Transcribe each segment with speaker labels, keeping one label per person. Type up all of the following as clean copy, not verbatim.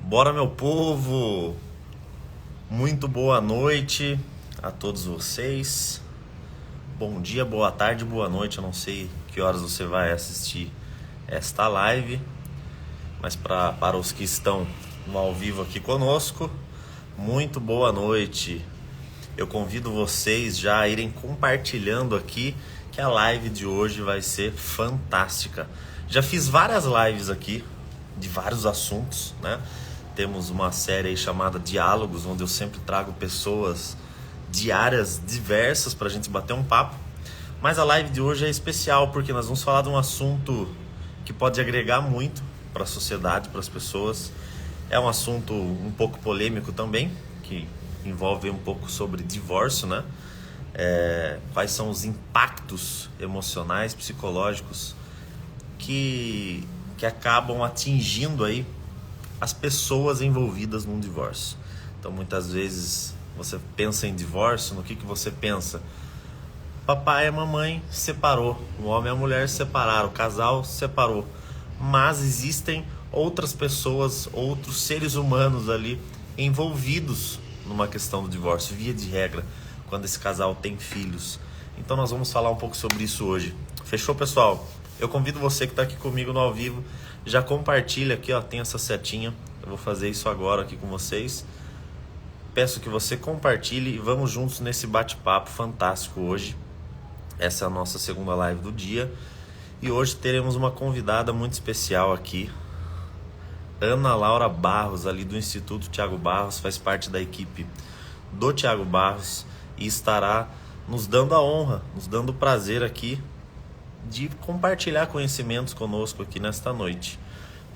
Speaker 1: Bora, meu povo! Muito boa noite a todos vocês. Bom dia, boa tarde, boa noite. Eu não sei que horas você vai assistir esta live, mas para os que estão no ao vivo aqui conosco, muito boa noite. Eu convido vocês já a irem compartilhando aqui que a live de hoje vai ser fantástica. Já fiz várias lives aqui de vários assuntos, né? Temos uma série aí chamada Diálogos, onde eu sempre trago pessoas de áreas diversas para a gente bater um papo. Mas a live de hoje é especial porque nós vamos falar de um assunto que pode agregar muito para a sociedade, para as pessoas. É um assunto um pouco polêmico também, que envolve um pouco sobre divórcio, né? Quais são os impactos emocionais, psicológicos que acabam atingindo aí as pessoas envolvidas num divórcio. Então muitas vezes você pensa em divórcio, no que você pensa? Papai e a mamãe separou, o homem e a mulher separaram, o casal separou. Mas existem outras pessoas, outros seres humanos ali envolvidos numa questão do divórcio, via de regra, quando esse casal tem filhos. Então nós vamos falar um pouco sobre isso hoje. Fechou, pessoal? Eu convido você que está aqui comigo no ao vivo, já compartilha aqui, ó, tem essa setinha. Eu vou fazer isso agora aqui com vocês. Peço que você compartilhe e vamos juntos nesse bate-papo fantástico hoje. Essa é a nossa segunda live do dia. E hoje teremos uma convidada muito especial aqui. Ana Laura Barros, ali do Instituto Tiago Barros, faz parte da equipe do Tiago Barros e estará nos dando a honra, nos dando o prazer aqui de compartilhar conhecimentos conosco aqui nesta noite.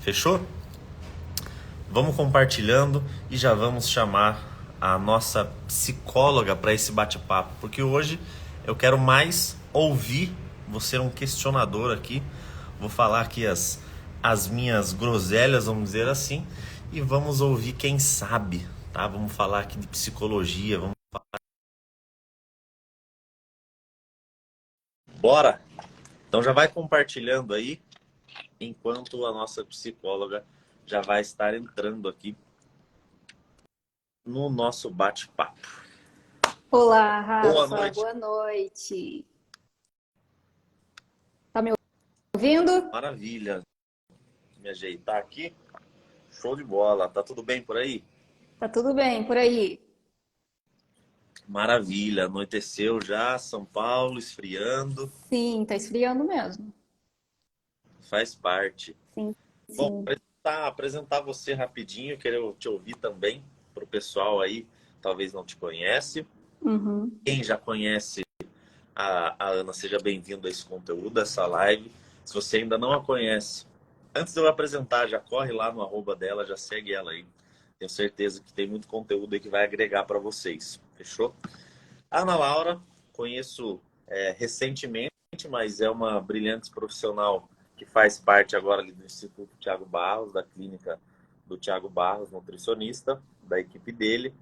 Speaker 1: Fechou? Vamos compartilhando e já vamos chamar a nossa psicóloga para esse bate-papo, porque hoje eu quero mais ouvir, vou ser um questionador aqui, vou falar aqui as minhas groselhas, vamos dizer assim, e vamos ouvir quem sabe, tá? Vamos falar aqui de psicologia, vamos... Bora! Então já vai compartilhando aí, enquanto a nossa psicóloga já vai estar entrando aqui no nosso bate-papo.
Speaker 2: Olá,
Speaker 1: Boa
Speaker 2: Rafa,
Speaker 1: noite.
Speaker 2: boa noite. Tá me ouvindo?
Speaker 1: Maravilha. Me ajeitar aqui. Show de bola. Tá tudo bem por aí?
Speaker 2: Tá tudo bem por aí?
Speaker 1: Maravilha. Anoiteceu já, São Paulo esfriando.
Speaker 2: Sim, tá esfriando mesmo.
Speaker 1: Faz parte.
Speaker 2: Sim,
Speaker 1: Bom,
Speaker 2: sim.
Speaker 1: apresentar você rapidinho, quero te ouvir também, para o pessoal aí, talvez não te conhece.
Speaker 2: Uhum.
Speaker 1: Quem já conhece a Ana, seja bem-vindo a esse conteúdo, a essa live. Se você ainda não a conhece, antes de eu apresentar, já corre lá no arroba dela, já segue ela aí. Tenho certeza que tem muito conteúdo aí que vai agregar para vocês. Fechou? A Ana Laura, conheço recentemente, mas é uma brilhante profissional que faz parte agora ali do Instituto Tiago Barros, da clínica do Tiago Barros, nutricionista, da equipe dele,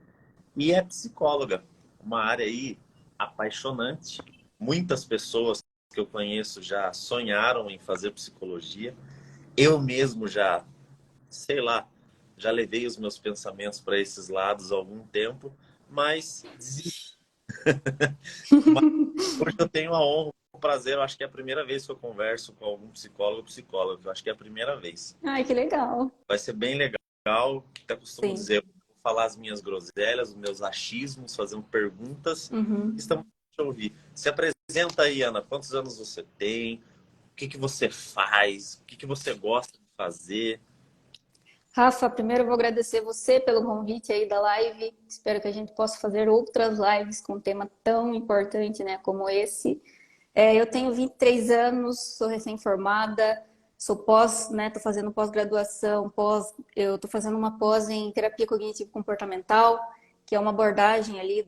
Speaker 1: e é psicóloga, uma área aí apaixonante. Muitas pessoas que eu conheço já sonharam em fazer psicologia. Eu mesmo já, sei lá, já levei os meus pensamentos para esses lados há algum tempo, mas desisti. Mas hoje eu tenho a honra, o prazer, eu acho que é a primeira vez que eu converso com algum psicólogo ou psicóloga, eu acho que é a primeira vez.
Speaker 2: Ai, que legal.
Speaker 1: Vai ser bem legal, que eu costumo
Speaker 2: Sim.
Speaker 1: dizer, eu vou falar as minhas groselhas, os meus achismos, fazendo perguntas.
Speaker 2: Uhum.
Speaker 1: Estamos para ouvir. Se apresenta aí, Ana, quantos anos você tem? O que você faz? O que você gosta de fazer?
Speaker 2: Rafa, primeiro eu vou agradecer você pelo convite aí da live. Espero que a gente possa fazer outras lives com um tema tão importante, né, como esse. Eu tenho 23 anos, sou recém-formada, sou pós, né, tô fazendo pós-graduação, eu tô fazendo uma pós em terapia cognitivo-comportamental, que é uma abordagem ali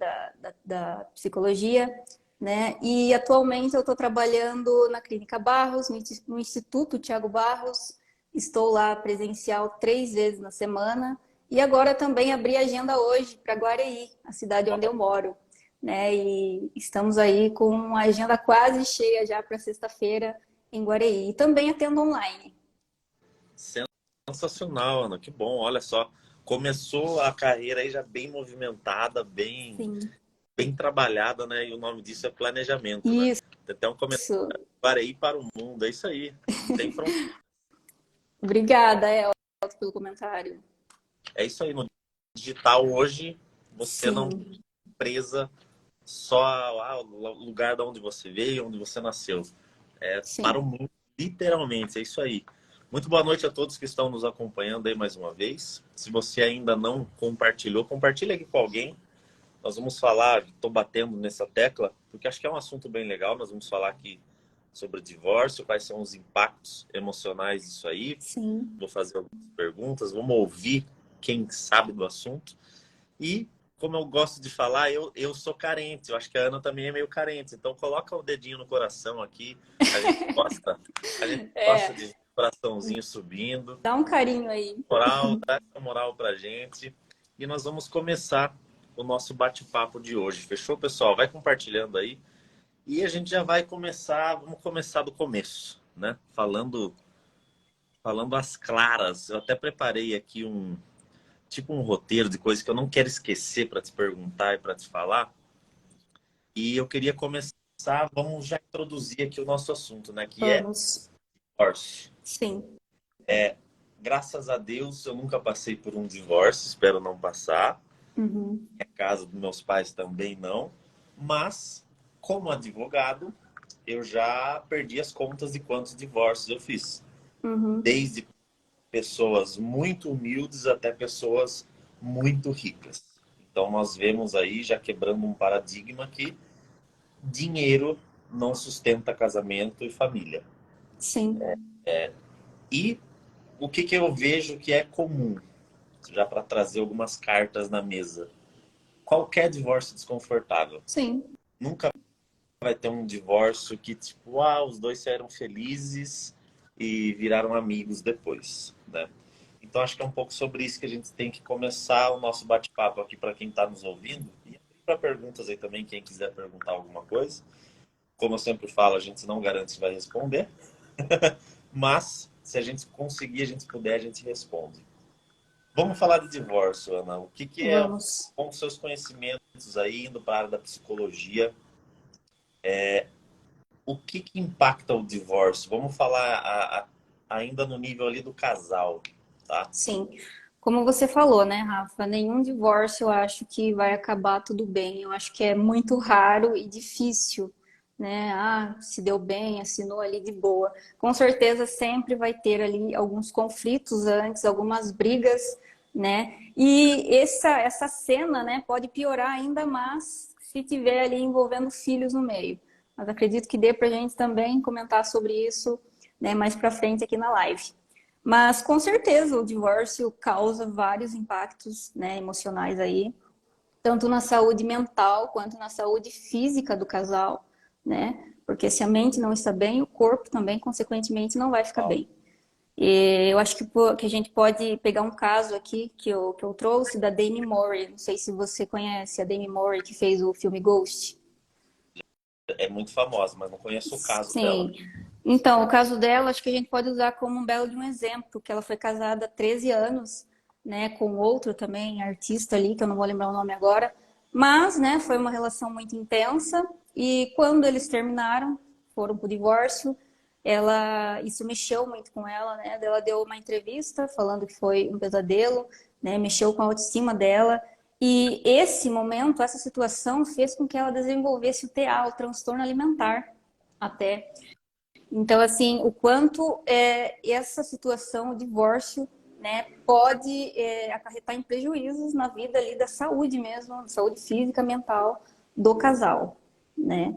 Speaker 2: da psicologia, né, e atualmente eu estou trabalhando na Clínica Barros, no Instituto Tiago Barros. Estou lá presencial 3 vezes na semana e agora também abri a agenda hoje para Guareí, a cidade onde eu moro, né? E estamos aí com a agenda quase cheia já para sexta-feira em Guareí. E também atendo online.
Speaker 1: Sensacional, Ana, que bom. Olha só, começou a carreira aí já bem movimentada,
Speaker 2: Sim.
Speaker 1: bem trabalhada, né? E o nome disso é planejamento, né?
Speaker 2: Isso.
Speaker 1: Tem um comentário, parei para o mundo, é isso aí. Não tem fronteira.
Speaker 2: Obrigada, Elton, pelo comentário.
Speaker 1: É isso aí. No digital hoje, você não é
Speaker 2: Sim,
Speaker 1: presa só ao lugar de onde você veio, onde você nasceu. É para o
Speaker 2: sim.
Speaker 1: mundo, literalmente, é isso aí. Muito boa noite a todos que estão nos acompanhando aí mais uma vez. Se você ainda não compartilhou, compartilha aqui com alguém. Nós vamos falar, estou batendo nessa tecla, porque acho que é um assunto bem legal. Nós vamos falar aqui sobre o divórcio, quais são os impactos emocionais disso aí.
Speaker 2: Sim,
Speaker 1: Vou fazer algumas perguntas, vamos ouvir quem sabe do assunto. E, como eu gosto de falar, eu sou carente. Eu acho que a Ana também é meio carente. Então, coloca o dedinho no coração aqui. A gente gosta
Speaker 2: é,
Speaker 1: de coraçãozinho subindo.
Speaker 2: dá um carinho aí.
Speaker 1: Moral, dá essa moral pra gente. E nós vamos começar o nosso bate-papo de hoje. Fechou, pessoal? Vai compartilhando aí. E a gente já vai começar, vamos começar do começo, né? Falando às claras. Eu até preparei aqui um roteiro de coisas que eu não quero esquecer para te perguntar e para te falar. E eu queria começar, vamos já introduzir aqui o nosso assunto, né? Que é
Speaker 2: Vamos.
Speaker 1: divórcio.
Speaker 2: Sim.
Speaker 1: Graças a Deus eu nunca passei por um divórcio, espero não passar.
Speaker 2: Uhum.
Speaker 1: A casa dos meus pais também não. Mas, como advogado, eu já perdi as contas de quantos divórcios eu fiz.
Speaker 2: Uhum.
Speaker 1: Desde pessoas muito humildes até pessoas muito ricas. Então nós vemos aí, já quebrando um paradigma, que dinheiro não sustenta casamento e família.
Speaker 2: Sim.
Speaker 1: E o que, que eu vejo que é comum, já para trazer algumas cartas na mesa. Qualquer divórcio desconfortável.
Speaker 2: Sim.
Speaker 1: Nunca vai ter um divórcio que, tipo, os dois eram felizes e viraram amigos depois, né? Então, acho que é um pouco sobre isso que a gente tem que começar o nosso bate-papo aqui para quem está nos ouvindo. E para perguntas aí também, quem quiser perguntar alguma coisa. Como eu sempre falo, a gente não garante que vai responder, mas se a gente conseguir, a gente puder, a gente responde. Vamos falar de divórcio, Ana. O que, que é,
Speaker 2: Vamos.
Speaker 1: com os seus conhecimentos aí, indo para a área da psicologia, o que, que impacta o divórcio? Vamos falar ainda no nível ali do casal, tá?
Speaker 2: Sim. Como você falou, né, Rafa? Nenhum divórcio eu acho que vai acabar tudo bem. Eu acho que é muito raro e difícil, né? Ah, se deu bem, assinou ali de boa. Com certeza sempre vai ter ali alguns conflitos antes, algumas brigas, né? E essa cena, né, pode piorar ainda mais se tiver ali envolvendo filhos no meio. Mas acredito que dê para a gente também comentar sobre isso, né, mais para frente aqui na live. Mas com certeza o divórcio causa vários impactos, né, emocionais aí, tanto na saúde mental quanto na saúde física do casal, né? Porque se a mente não está bem, o corpo também, consequentemente, não vai ficar bem. E eu acho que a gente pode pegar um caso aqui que eu trouxe da Demi Moore. Não sei se você conhece a Demi Moore que fez o filme Ghost.
Speaker 1: É muito famosa, mas não conheço o caso dela.
Speaker 2: Sim. Então, o caso dela, acho que a gente pode usar como um belo de um exemplo, que ela foi casada há 13 anos, né, com outro também, artista ali, que eu não vou lembrar o nome agora, mas, né, foi uma relação muito intensa e quando eles terminaram, foram pro divórcio, isso mexeu muito com ela, né, ela deu uma entrevista falando que foi um pesadelo, né, mexeu com a autoestima dela e esse momento, essa situação fez com que ela desenvolvesse o TA, o transtorno alimentar até. Então, assim, o quanto essa situação, o divórcio, né, pode acarretar em prejuízos na vida ali da saúde mesmo, saúde física, mental do casal, né?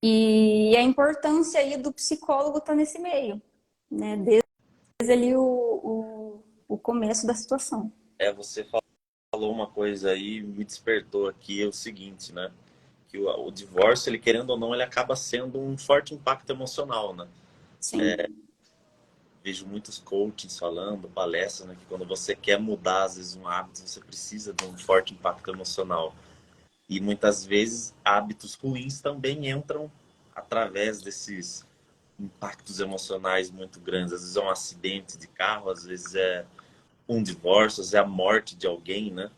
Speaker 2: E a importância aí do psicólogo estar nesse meio, né? Desde ali o começo da situação.
Speaker 1: Você falou uma coisa aí, me despertou aqui, é o seguinte, né? Que o divórcio, ele querendo ou não, ele acaba sendo um forte impacto emocional, né?
Speaker 2: Sim,
Speaker 1: Vejo muitos coaches falando, palestras, né? Que quando você quer mudar, às vezes, um hábito, você precisa de um forte impacto emocional. E muitas vezes hábitos ruins também entram através desses impactos emocionais muito grandes. Às vezes é um acidente de carro, às vezes é um divórcio, às vezes é a morte de alguém, né?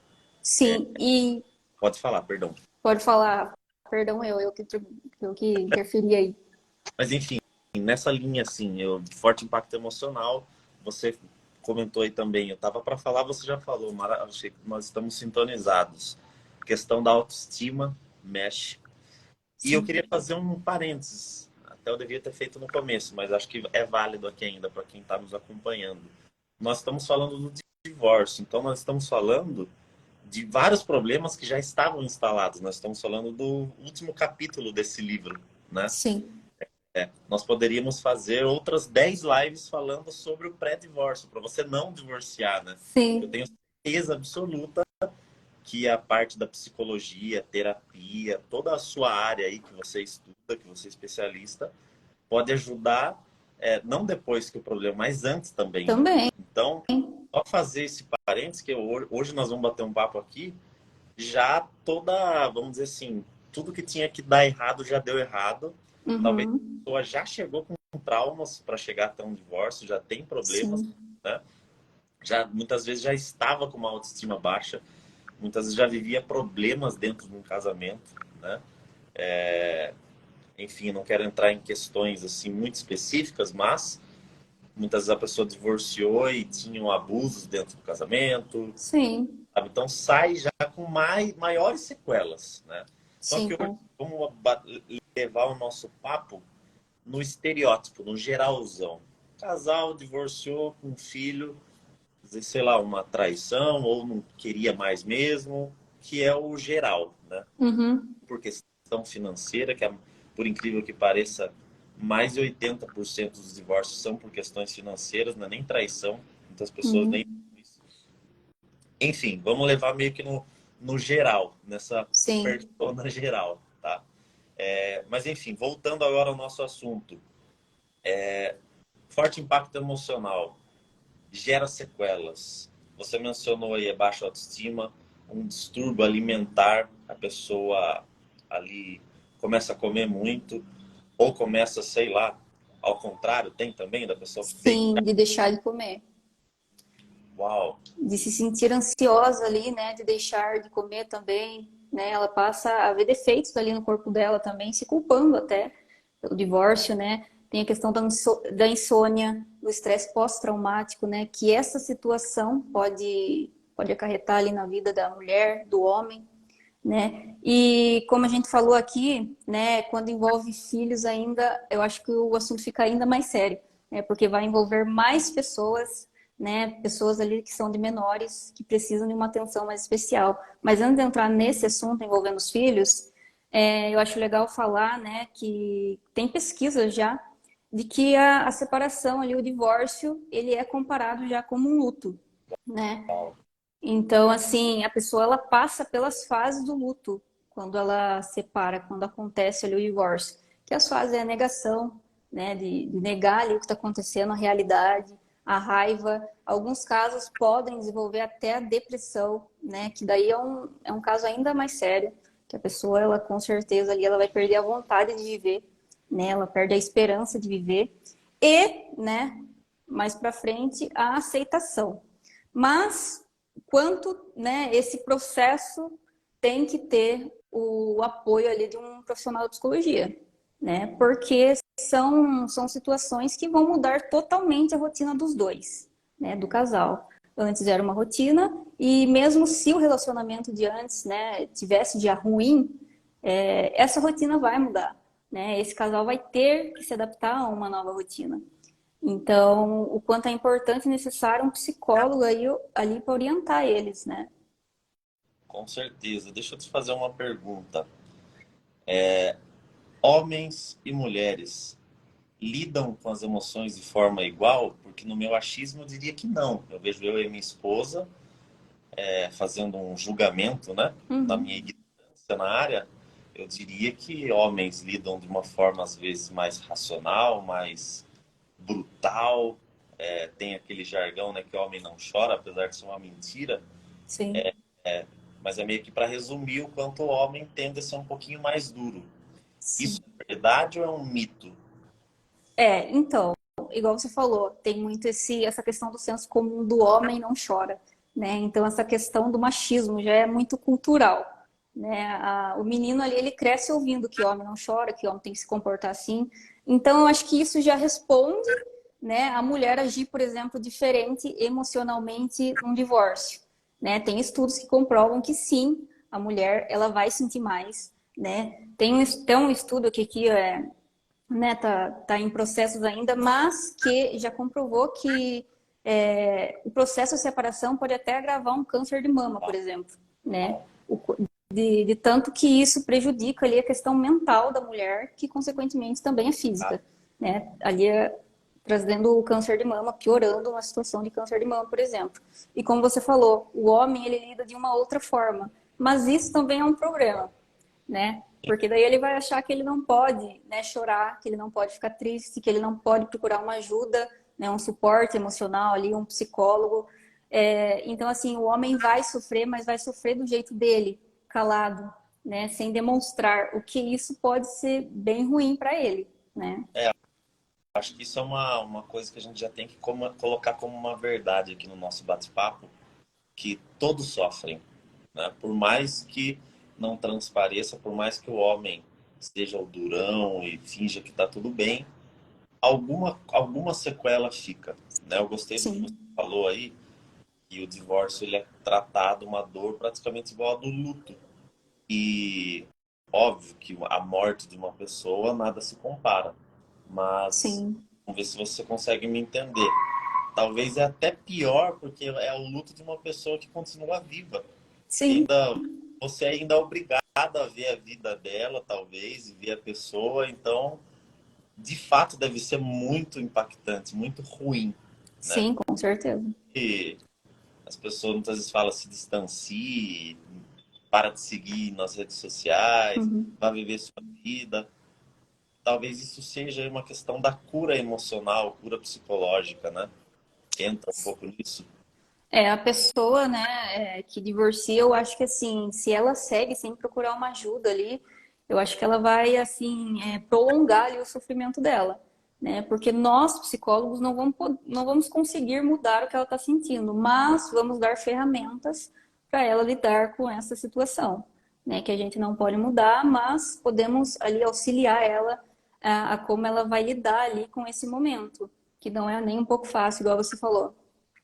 Speaker 2: Sim, e
Speaker 1: Pode falar, perdão.
Speaker 2: pode falar, perdão, eu que interferi aí.
Speaker 1: Mas enfim, nessa linha assim, de forte impacto emocional, você comentou aí também, eu tava para falar, você já falou, achei que nós estamos sintonizados. A questão da autoestima mexe. E eu queria
Speaker 2: Sim,
Speaker 1: fazer um parênteses, até eu devia ter feito no começo, mas acho que é válido aqui ainda para quem está nos acompanhando. Nós estamos falando do divórcio, então nós estamos falando de vários problemas que já estavam instalados. Nós estamos falando do último capítulo desse livro, né?
Speaker 2: sim,
Speaker 1: Nós poderíamos fazer outras 10 lives falando sobre o pré-divórcio, para você não divorciar, né? Eu
Speaker 2: sim.
Speaker 1: tenho certeza absoluta que a parte da psicologia, terapia, toda a sua área aí que você estuda, que você é especialista, pode ajudar, não depois que o problema, mas antes também.
Speaker 2: Também.
Speaker 1: Então, só fazer esse parênteses, que hoje nós vamos bater um papo aqui, já toda, vamos dizer assim, tudo que tinha que dar errado já deu errado. Talvez a
Speaker 2: Uhum.
Speaker 1: pessoa já chegou com traumas para chegar até um divórcio, já tem problemas,
Speaker 2: Sim,
Speaker 1: né? Já muitas vezes já estava com uma autoestima baixa, muitas vezes já vivia problemas dentro de um casamento, né? Enfim, não quero entrar em questões assim muito específicas, mas muitas vezes a pessoa divorciou e tinham abusos dentro do casamento,
Speaker 2: sim,
Speaker 1: sabe? Então sai já com maiores sequelas, né? Só
Speaker 2: sim,
Speaker 1: que hoje
Speaker 2: com...
Speaker 1: vamos levar o nosso papo no estereótipo, no geralzão. Casal divorciou com um filho, sei lá, uma traição ou não queria mais mesmo, que é o geral, né?
Speaker 2: Uhum.
Speaker 1: Por questão financeira, que por incrível que pareça, mais de 80% dos divórcios são por questões financeiras, não é nem traição, muitas pessoas nem
Speaker 2: Uhum.
Speaker 1: isso. Enfim, vamos levar meio que no geral, nessa
Speaker 2: Sim,
Speaker 1: persona geral, tá? Mas enfim, voltando agora ao nosso assunto. Forte impacto emocional gera sequelas. Você mencionou aí a baixa autoestima, um distúrbio alimentar, a pessoa ali começa a comer muito, ou começa, sei lá, ao contrário, tem também da pessoa que deixa.
Speaker 2: sim, de deixar de comer.
Speaker 1: Uau,
Speaker 2: De se sentir ansiosa ali, né, de deixar de comer também, né, ela passa a ver defeitos ali no corpo dela também, se culpando até pelo divórcio, né, tem a questão da insônia, do estresse pós-traumático, né, que essa situação pode acarretar ali na vida da mulher, do homem, né, e como a gente falou aqui, né, quando envolve filhos ainda, eu acho que o assunto fica ainda mais sério, né, porque vai envolver mais pessoas, né, pessoas ali que são de menores, que precisam de uma atenção mais especial. Mas antes de entrar nesse assunto envolvendo os filhos, eu acho legal falar, né, que tem pesquisas já de que a separação ali, o divórcio, ele é comparado já como um luto, né?
Speaker 1: uau.
Speaker 2: Então, assim, a pessoa ela passa pelas fases do luto quando ela separa, quando acontece ali o divórcio. Que as fases é a negação, né, de negar ali o que está acontecendo, a realidade, a raiva. Alguns casos podem desenvolver até a depressão, né, que daí é um caso ainda mais sério, que a pessoa, ela com certeza ali, ela vai perder a vontade de viver, né, ela perde a esperança de viver e, né, mais para frente, a aceitação. Mas quanto, né, esse processo tem que ter o apoio ali de um profissional de psicologia, né? Porque são situações que vão mudar totalmente a rotina dos dois, né, do casal. Antes era uma rotina e mesmo se o relacionamento de antes, né, tivesse dia ruim, essa rotina vai mudar, né? Esse casal vai ter que se adaptar a uma nova rotina. Então, o quanto é importante e necessário um psicólogo aí, ali para orientar eles, né?
Speaker 1: Com certeza. Deixa eu te fazer uma pergunta. Homens e mulheres lidam com as emoções de forma igual? Porque no meu achismo eu diria que não. Eu vejo eu e minha esposa fazendo um julgamento, né? Na minha
Speaker 2: Uhum.
Speaker 1: ignorância na área, eu diria que homens lidam de uma forma às vezes mais racional, mais brutal. Tem aquele jargão, né, que homem não chora, apesar de ser uma mentira.
Speaker 2: Sim.
Speaker 1: Mas é meio que para resumir o quanto o homem tende a ser um pouquinho mais duro. Isso
Speaker 2: Sim.
Speaker 1: é verdade ou é um mito?
Speaker 2: Então, igual você falou, tem muito essa questão do senso comum do homem não chora, né? Então, essa questão do machismo já é muito cultural, né? O menino ali, ele cresce ouvindo que homem não chora, que homem tem que se comportar assim. Então, eu acho que isso já responde, né, a mulher agir, por exemplo, diferente emocionalmente num divórcio, né? Tem estudos que comprovam que sim, a mulher, ela vai sentir mais, né? Tem um estudo que né, tá em processos ainda, mas que já comprovou que o processo de separação pode até agravar um câncer de mama, por exemplo, né? De tanto que isso prejudica ali a questão mental da mulher, que consequentemente também é física, né? Ali trazendo o câncer de mama, piorando uma situação de câncer de mama, por exemplo. E como você falou, o homem ele lida de uma outra forma, mas isso também é um problema, né? Porque daí ele vai achar que ele não pode, né, chorar, que ele não pode ficar triste, que ele não pode procurar uma ajuda, né, um suporte emocional ali, um psicólogo. Então, assim, o homem vai sofrer, mas vai sofrer do jeito dele, calado, né, sem demonstrar, o que isso pode ser bem ruim para ele, né?
Speaker 1: Acho que isso é uma coisa que a gente já tem que colocar como uma verdade aqui no nosso bate-papo, que todos sofrem, né? Por mais que não transpareça, por mais que o homem seja o durão e finja que está tudo bem, alguma sequela fica, né? Eu gostei do que você
Speaker 2: Sim,
Speaker 1: falou aí, que o divórcio ele é tratado uma dor praticamente igual a do luto. E óbvio que a morte de uma pessoa nada se compara, mas
Speaker 2: sim,
Speaker 1: vamos ver se você consegue me entender. Talvez é até pior porque é o luto de uma pessoa que continua viva. E
Speaker 2: sim,
Speaker 1: ainda você ainda é obrigado a ver a vida dela, talvez, e ver a pessoa, então, de fato deve ser muito impactante, muito ruim, né?
Speaker 2: sim, com certeza.
Speaker 1: E as pessoas muitas vezes falam se distancie, para de seguir nas redes sociais,
Speaker 2: Uhum.
Speaker 1: vá viver sua vida. Talvez isso seja uma questão da cura emocional, cura psicológica, né? Entra um pouco nisso.
Speaker 2: A pessoa, né, que divorcia, eu acho que assim, se ela segue sem procurar uma ajuda ali, eu acho que ela vai, assim, prolongar ali o sofrimento dela, né? Porque nós, psicólogos, não vamos conseguir mudar o que ela está sentindo, mas vamos dar ferramentas para ela lidar com essa situação, né? Que a gente não pode mudar, mas podemos ali auxiliar ela a como ela vai lidar ali com esse momento, que não é nem um pouco fácil, igual você falou,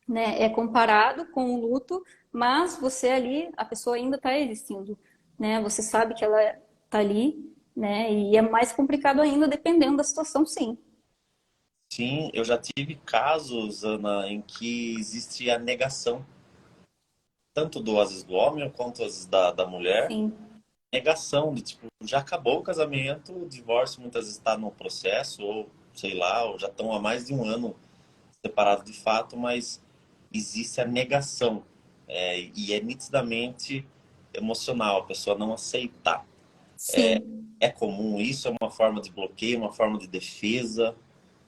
Speaker 2: né? É comparado com o luto, mas você ali, a pessoa ainda está existindo, né? Você sabe que ela está ali, né? E é mais complicado ainda dependendo da situação, sim.
Speaker 1: Sim, eu já tive casos, Ana, em que existe a negação, tanto às vezes do homem quanto às vezes da mulher.
Speaker 2: Sim,
Speaker 1: Negação de tipo, já acabou o casamento, o divórcio muitas vezes está no processo, ou sei lá, ou já estão há mais de um ano separados de fato, mas existe a negação. E é nitidamente emocional, a pessoa não aceitar.
Speaker 2: sim,
Speaker 1: É comum isso, é uma forma de bloqueio, uma forma de defesa.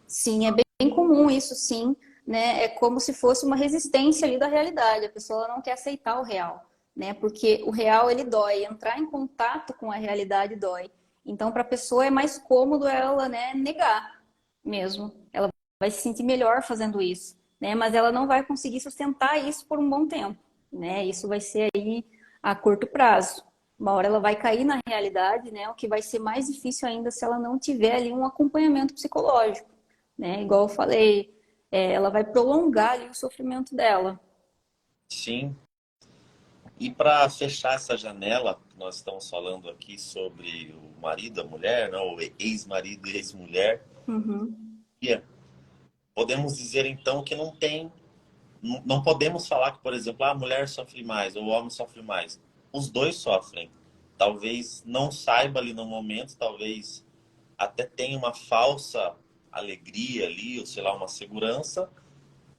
Speaker 2: sim, é bem comum isso, sim, né? É como se fosse uma resistência ali da realidade. A pessoa ela não quer aceitar o real, né? Porque o real ele dói, entrar em contato com a realidade dói. Então, para a pessoa é mais cômodo ela, né, negar mesmo. Ela vai se sentir melhor fazendo isso, né? Mas ela não vai conseguir sustentar isso por um bom tempo, né? Isso vai ser aí a curto prazo. Uma hora ela vai cair na realidade, né? O que vai ser mais difícil ainda se ela não tiver ali um acompanhamento psicológico, né? Igual eu falei, ela vai prolongar ali o sofrimento dela.
Speaker 1: Sim. E para fechar essa janela, que nós estamos falando aqui sobre o marido, a mulher, né? O ex-marido e ex-mulher,
Speaker 2: Uhum.
Speaker 1: podemos dizer então que não podemos falar que, por exemplo, a mulher sofre mais ou o homem sofre mais. Os dois sofrem. Talvez não saiba ali no momento, talvez até tenha uma falsa alegria ali, ou sei lá, uma segurança,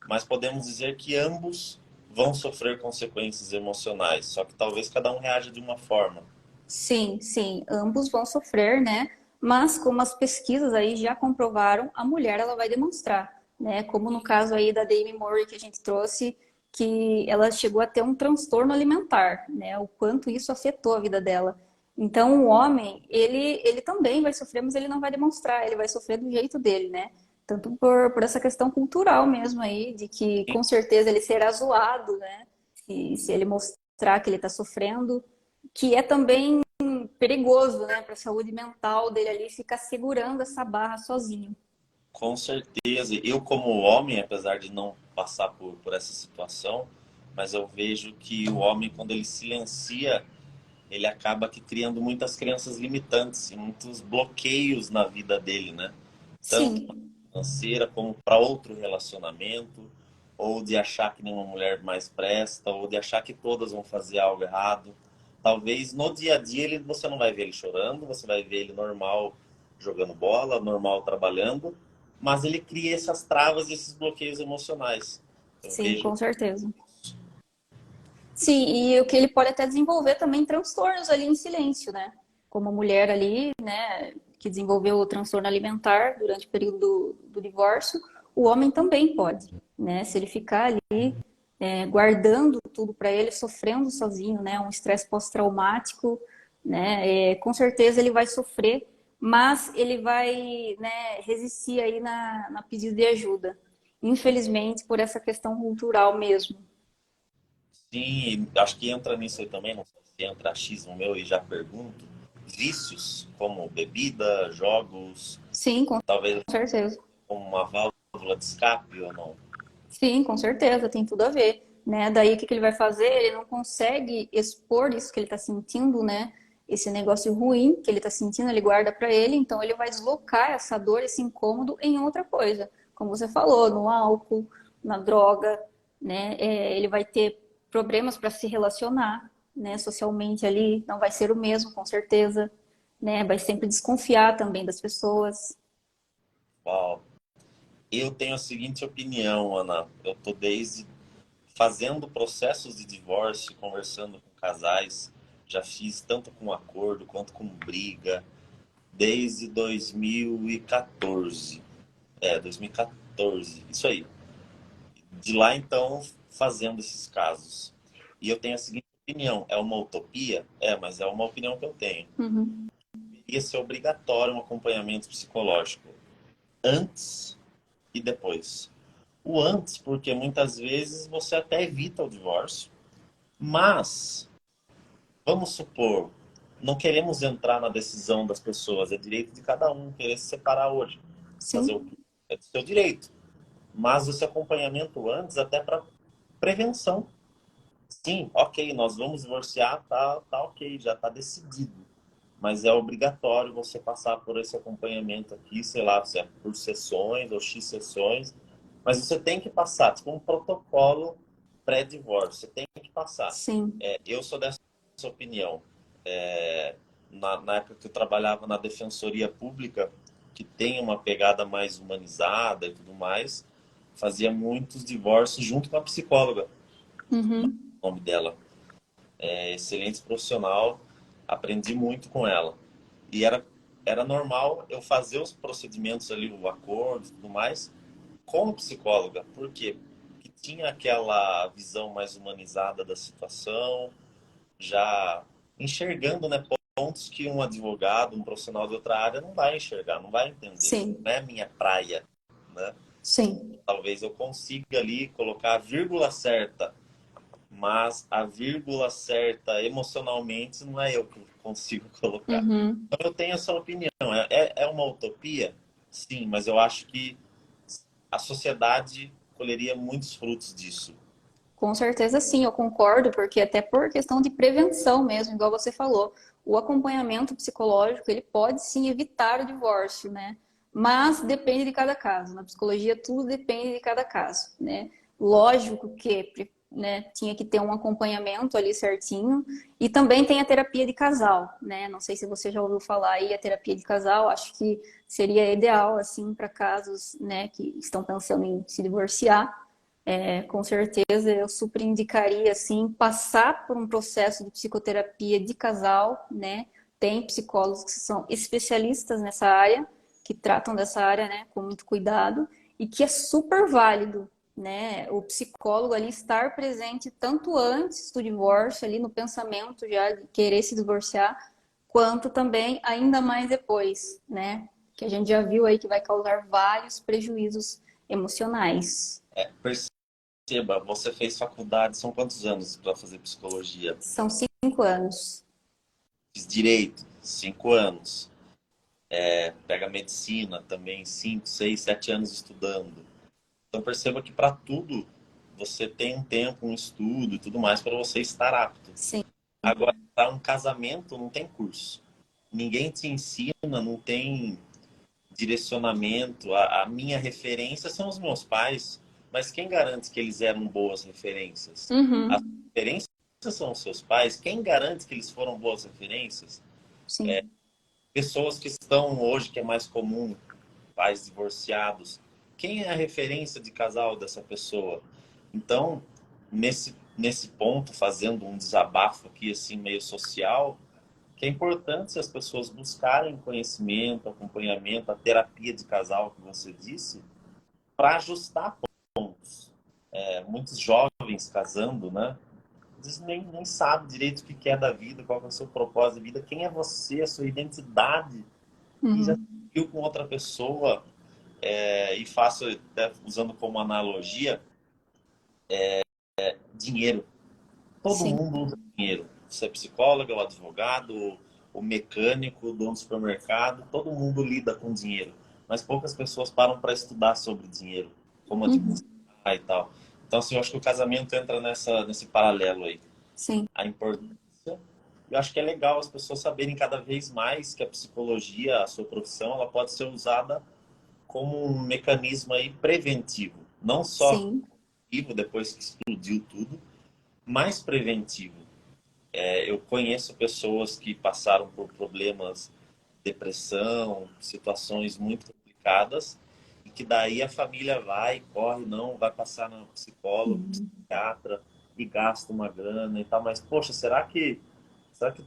Speaker 1: mas podemos dizer que ambos vão sofrer consequências emocionais, só que talvez cada um reaja de uma forma.
Speaker 2: Sim, sim, ambos vão sofrer, né? Mas como as pesquisas aí já comprovaram, a mulher ela vai demonstrar, né? Como no caso aí da Demi Moore que a gente trouxe, que ela chegou a ter um transtorno alimentar, né? O quanto isso afetou a vida dela. Então o homem, ele também vai sofrer, mas ele não vai demonstrar, ele vai sofrer do jeito dele, né? Tanto por essa questão cultural mesmo aí, de que com certeza ele será zoado, né? Se ele mostrar que ele está sofrendo, que é também perigoso, né, para a saúde mental dele ali ficar segurando essa barra sozinho.
Speaker 1: Com certeza. Eu, como homem, apesar de não passar por essa situação, mas eu vejo que o homem, quando ele silencia, ele acaba que criando muitas crenças limitantes e muitos bloqueios na vida dele, né? Tanto
Speaker 2: Sim,
Speaker 1: financeira como para outro relacionamento, ou de achar que nenhuma mulher mais presta, ou de achar que todas vão fazer algo errado. Talvez no dia a dia você não vai ver ele chorando, você vai ver ele normal jogando bola, normal trabalhando, mas ele cria essas travas e esses bloqueios emocionais. Eu
Speaker 2: sim,
Speaker 1: vejo.
Speaker 2: com certeza. Sim, e o que ele pode até desenvolver também transtornos ali em silêncio, né? Como a mulher ali, né, que desenvolveu o transtorno alimentar durante o período do divórcio, o homem também pode, né? Se ele ficar ali guardando tudo para ele, sofrendo sozinho, né? Um estresse pós-traumático, né? Com certeza ele vai sofrer, mas ele vai, né, resistir aí na pedido de ajuda. Infelizmente, por essa questão cultural mesmo.
Speaker 1: Sim, acho que entra nisso aí também, não sei se entra achismo meu e já pergunto. Vícios como bebida, jogos,
Speaker 2: Sim, com
Speaker 1: talvez
Speaker 2: certeza.
Speaker 1: como uma válvula de escape ou não.
Speaker 2: Sim, com certeza, tem tudo a ver, né? Daí o que que ele vai fazer? Ele não consegue expor isso que ele está sentindo, né? Esse negócio ruim que ele está sentindo, ele guarda para ele, então ele vai deslocar essa dor, esse incômodo em outra coisa, como você falou, no álcool, na droga, né? Ele vai ter problemas para se relacionar, né? Socialmente ali, não vai ser o mesmo, com certeza, né? Vai sempre desconfiar também das pessoas.
Speaker 1: Uau. Eu tenho a seguinte opinião, Ana. Eu tô desde fazendo processos de divórcio, conversando com casais. Já fiz tanto com acordo quanto com briga, desde 2014. 2014. Isso aí. De lá, então, fazendo esses casos. E eu tenho a seguinte opinião: é uma utopia? É, mas é uma opinião que eu tenho.
Speaker 2: Uhum.
Speaker 1: Deveria ser obrigatório um acompanhamento psicológico antes e depois. O antes, porque muitas vezes você até evita o divórcio, mas vamos supor, não queremos entrar na decisão das pessoas, é direito de cada um querer se separar hoje, fazer o
Speaker 2: Sim,
Speaker 1: que é do seu direito. Mas esse acompanhamento antes, até para prevenção. Sim, ok, nós vamos divorciar, tá ok, já está decidido. Mas é obrigatório você passar por esse acompanhamento aqui, sei lá, se é por sessões ou X sessões, mas você tem que passar, tipo um protocolo pré-divórcio, você tem que passar.
Speaker 2: sim.
Speaker 1: Eu sou dessa opinião. Na época que eu trabalhava na Defensoria Pública, que tem uma pegada mais humanizada e tudo mais, fazia muitos divórcios junto com a psicóloga,
Speaker 2: Uhum.
Speaker 1: o nome dela. Excelente profissional, aprendi muito com ela. E era normal eu fazer os procedimentos ali, o acordo e tudo mais, com a psicóloga. Por quê? Porque tinha aquela visão mais humanizada da situação, já enxergando, né, pontos que um advogado, um profissional de outra área não vai enxergar, não vai entender. Não
Speaker 2: Sim,
Speaker 1: é a minha praia, né?
Speaker 2: sim.
Speaker 1: Talvez eu consiga ali colocar a vírgula certa, mas a vírgula certa emocionalmente não é eu que consigo colocar.
Speaker 2: Uhum.
Speaker 1: Então eu tenho essa opinião. É uma utopia? Sim, mas eu acho que a sociedade colheria muitos frutos disso.
Speaker 2: Com certeza sim, eu concordo, porque até por questão de prevenção mesmo, igual você falou, o acompanhamento psicológico, ele pode sim evitar o divórcio, né? Mas depende de cada caso. Na psicologia, tudo depende de cada caso, né? Lógico que, né, tinha que ter um acompanhamento ali certinho. E também tem a terapia de casal, né? Não sei se você já ouviu falar aí, a terapia de casal, acho que seria ideal, assim, para casos, né, que estão pensando em se divorciar. Com certeza, eu super indicaria, assim, passar por um processo de psicoterapia de casal, né? Tem psicólogos que são especialistas nessa área, que tratam dessa área, né, com muito cuidado, e que é super válido, né? O psicólogo ali estar presente tanto antes do divórcio, ali no pensamento já de querer se divorciar, quanto também ainda mais depois, né? que a gente já viu aí que vai causar vários prejuízos emocionais.
Speaker 1: Perceba, você fez faculdade, são quantos anos para fazer psicologia?
Speaker 2: São 5 anos.
Speaker 1: Fiz direito, 5 anos. Pega medicina também, 5, 6, 7 anos estudando. Então perceba que para tudo você tem um tempo, um estudo e tudo mais para você estar apto.
Speaker 2: Sim.
Speaker 1: Agora, para um casamento não tem curso. Ninguém te ensina, não tem direcionamento. A minha referência são os meus pais, mas quem garante que eles eram boas referências? As
Speaker 2: Uhum.
Speaker 1: referências são os seus pais, quem garante que eles foram boas referências?
Speaker 2: Sim.
Speaker 1: Pessoas que estão hoje, que é mais comum, pais divorciados, quem é a referência de casal dessa pessoa? Então, nesse ponto, fazendo um desabafo aqui, assim, meio social, que é importante as pessoas buscarem conhecimento, acompanhamento, a terapia de casal que você disse, para ajustar pontos. Muitos jovens casando, né? Eles nem sabem direito o que é da vida, qual é o seu propósito de vida, quem é você, a sua identidade, e já
Speaker 2: Uhum.
Speaker 1: viu com outra pessoa, e faço, até usando como analogia, dinheiro. Todo
Speaker 2: Sim.
Speaker 1: mundo usa dinheiro. Você é psicólogo, o advogado, o mecânico, o dono do supermercado, todo mundo lida com dinheiro. Mas poucas pessoas param para estudar sobre dinheiro, como
Speaker 2: Uhum.
Speaker 1: administrar e tal. Então, assim, eu acho que o casamento entra nesse paralelo aí.
Speaker 2: Sim.
Speaker 1: A importância. Eu acho que é legal as pessoas saberem cada vez mais que a psicologia, a sua profissão, ela pode ser usada como um mecanismo aí preventivo. Não só
Speaker 2: Sim.
Speaker 1: depois que explodiu tudo, mais preventivo. Eu conheço pessoas que passaram por problemas, depressão, situações muito complicadas, e que daí a família vai, corre, não, vai passar no psicólogo,
Speaker 2: Uhum.
Speaker 1: psiquiatra, e gasta uma grana e tal. Mas, poxa, será que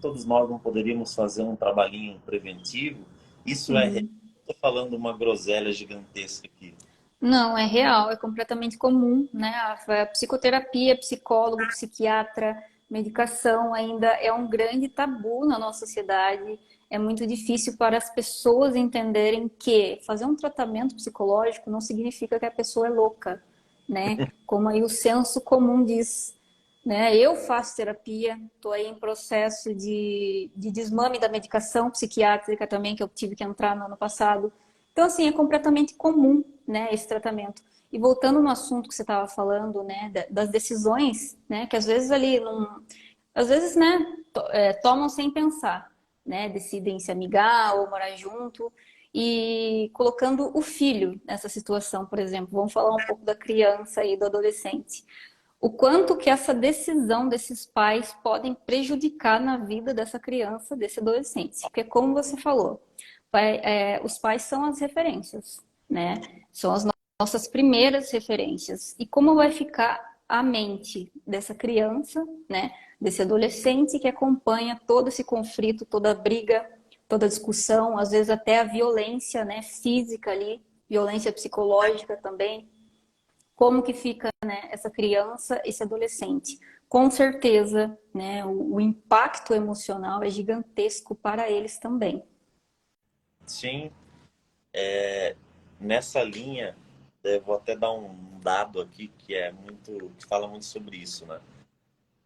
Speaker 1: todos nós não poderíamos fazer um trabalhinho preventivo? Isso é real.
Speaker 2: Uhum.
Speaker 1: Estou falando uma groselha gigantesca aqui.
Speaker 2: Não, é real, é completamente comum, né? A psicoterapia, psicólogo, psiquiatra, medicação ainda é um grande tabu na nossa sociedade. É muito difícil para as pessoas entenderem que fazer um tratamento psicológico não significa que a pessoa é louca, né? Como aí o senso comum diz, né? Eu faço terapia, estou aí em processo de desmame da medicação psiquiátrica também, que eu tive que entrar no ano passado. Então, assim, é completamente comum, né, esse tratamento. E voltando no assunto que você estava falando, né, das decisões, né, que às vezes ali, não, às vezes, né, tomam sem pensar, né, decidem se amigar ou morar junto e colocando o filho nessa situação, por exemplo. Vamos falar um pouco da criança e do adolescente. O quanto que essa decisão desses pais podem prejudicar na vida dessa criança, desse adolescente. Porque como você falou, os pais são as referências, né? São as nossas primeiras referências. E como vai ficar a mente dessa criança, né? Desse adolescente que acompanha todo esse conflito, toda a briga, toda a discussão, às vezes até a violência, né? Física ali, violência psicológica também. Como que fica, né, essa criança, esse adolescente? Com certeza, né, o impacto emocional é gigantesco para eles também.
Speaker 1: Sim, nessa linha, vou até dar um dado aqui que fala muito sobre isso, né?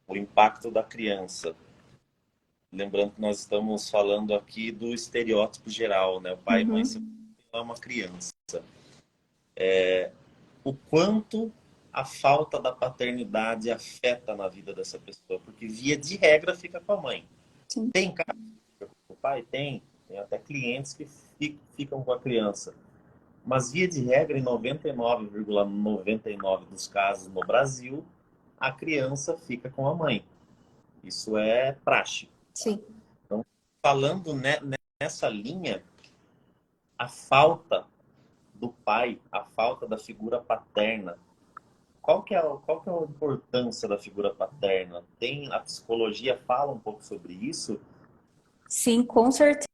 Speaker 1: O impacto da criança. Lembrando que nós estamos falando aqui do estereótipo geral, né? O pai e mãe se
Speaker 2: Uhum.
Speaker 1: é uma criança. O quanto a falta da paternidade afeta na vida dessa pessoa, porque via de regra fica com a mãe.
Speaker 2: Sim,
Speaker 1: Tem cara que fica com o pai? Tem até clientes que ficam com a criança. Mas via de regra, em 99,99 dos casos no Brasil, a criança fica com a mãe. Isso é praxe.
Speaker 2: sim.
Speaker 1: Então, falando nessa linha, a falta do pai, a falta da figura paterna. Qual que é a importância da figura paterna? A psicologia fala um pouco sobre isso?
Speaker 2: Sim, com certeza.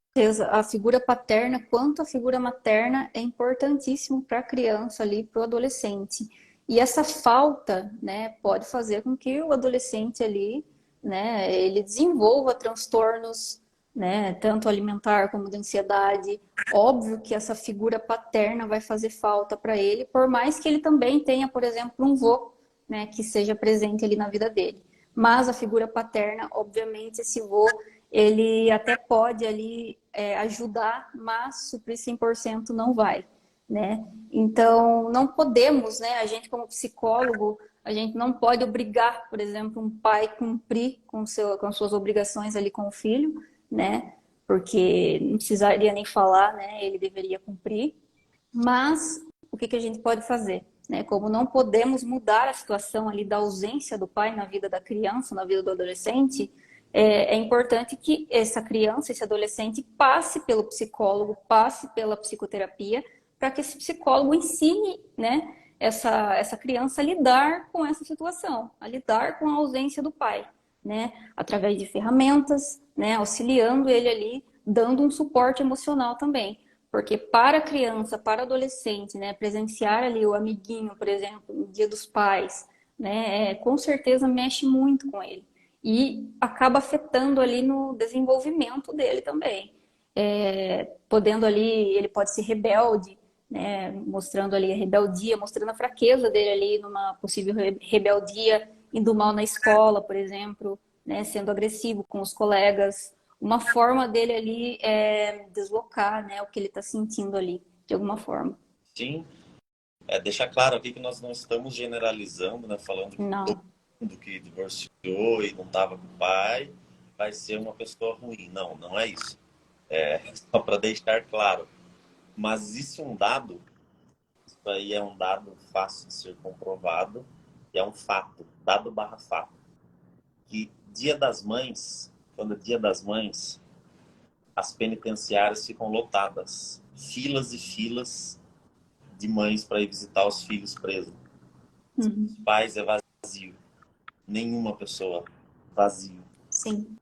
Speaker 2: A figura paterna, quanto a figura materna, é importantíssimo para a criança ali, para o adolescente. E essa falta, né, pode fazer com que o adolescente ali, né, ele desenvolva transtornos, né? Tanto alimentar como de ansiedade. Óbvio que essa figura paterna vai fazer falta para ele, por mais que ele também tenha, por exemplo, um vô, né, que seja presente ali na vida dele. Mas a figura paterna, obviamente, esse vô, ele até pode ali ajudar, mas suprir 100% não vai, né? Então, não podemos, né, a gente como psicólogo, a gente não pode obrigar, por exemplo, um pai a cumprir com suas obrigações ali com o filho, né? Porque não precisaria nem falar, né? Ele deveria cumprir. Mas o que que a gente pode fazer? Né? Como não podemos mudar a situação ali da ausência do pai na vida da criança, na vida do adolescente, é importante que essa criança, esse adolescente, passe pelo psicólogo, passe pela psicoterapia, para que esse psicólogo ensine, né, essa criança a lidar com essa situação, a lidar com a ausência do pai, né, através de ferramentas, né, auxiliando ele ali, dando um suporte emocional também. Porque para a criança, para o adolescente, né, presenciar ali o amiguinho, por exemplo, no Dia dos Pais, né, com certeza mexe muito com ele. E acaba afetando ali no desenvolvimento dele também. Podendo ali, ele pode ser rebelde, né, mostrando ali a rebeldia, mostrando a fraqueza dele ali numa possível rebeldia, indo mal na escola, por exemplo, né, sendo agressivo com os colegas, uma forma dele ali é deslocar, né, o que ele está sentindo ali, de alguma forma.
Speaker 1: Sim, deixar claro aqui que nós não estamos generalizando, né? Falando que todo
Speaker 2: Não,
Speaker 1: mundo que divorciou e não estava com o pai vai ser uma pessoa ruim. Não, não é isso. Só para deixar claro. Mas existe um dado, isso aí é um dado fácil de ser comprovado, e é um fato, dado barra fato, que Dia das Mães, quando é Dia das Mães, as penitenciárias ficam lotadas. Filas e filas de mães para ir visitar os filhos presos. Os
Speaker 2: uhum.
Speaker 1: pais é vazio. Nenhuma pessoa. Vazio.
Speaker 2: Sim,